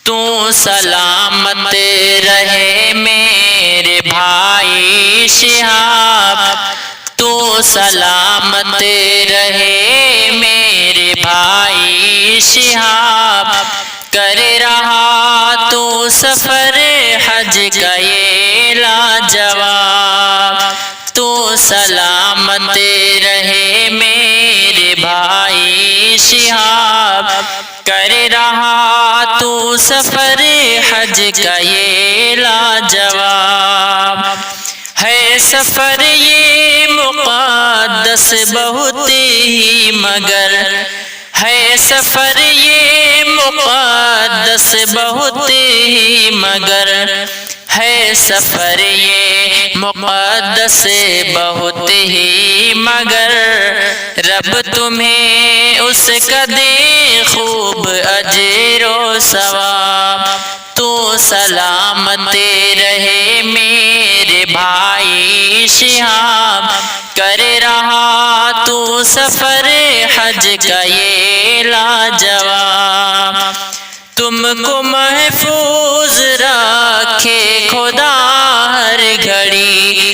تو سلامت رہے میرے بھائی شہاب، تو سلامت رہے میرے بھائی شہاب، کر رہا تو سفر حج کا یہ لاجواب، تو سلامت رہے میرے بھائی شہاب، کر رہا تو سفر حج کا یہ لاجواب، ہے سفر یہ مقدس بہت ہی مگر، ہے سفر یہ مقدس بہت ہی مگر، ہے سفر یہ مقدس بہت ہی مگر، رب تمہیں اس کا دے خوب اجر و ثواب، تو سلامت رہے میرے بھائی شہاب، کر رہا تو سفر حج کا یہ لاجواب، تم کو محفوظ رکھے خدا ہر گھڑی،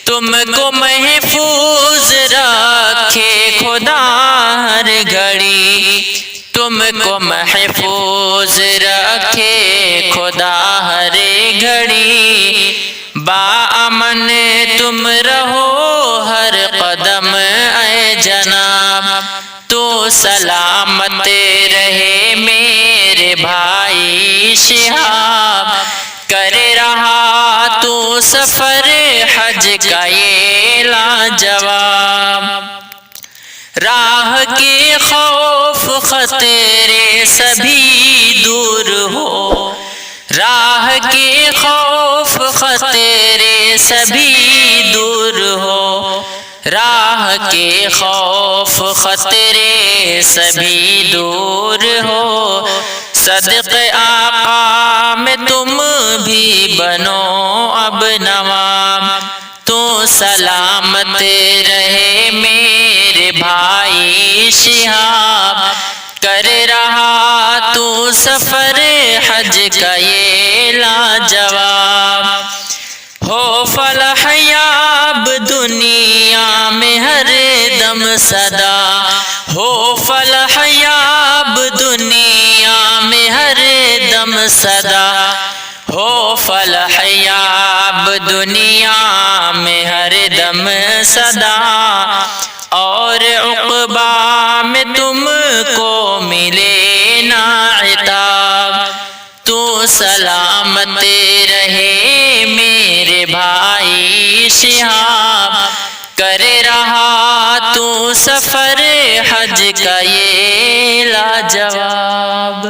تم کو محفوظ رکھے خدا ہر گھڑی، تم کو محفوظ رکھے خدا ہر گھڑی، باامن تم رہو ہر قدم اے جناب، تو سلامت رہے میرے بھائی شہاب، کر رہا تو سفر حج کا یہ لاجواب، راہ کے خوف خطرے سبھی دور ہو، راہ کے خوف خطرے سبھی دور ہو، راہ کے خوف خطرے سبھی دور ہو، صدق آقا میں تم بھی بنو اب نواب، تو سلامت رہے میرے بھائی شہاب، کر رہا تو سفر حج کا یہ لاجواب، ہو فلاح یاب دنیا میں ہر دم صدا، ہو فلاح یاب دنیا میں ہر دم صدا، ہو فلاح یاب دنیا میں ہر دم صدا، اور عقبیٰ میں تم کو ملے نا عتاب، تو سلامت رہے میرے بھائی شہاب، کر رہا تو سفر حج کا یہ لاجواب۔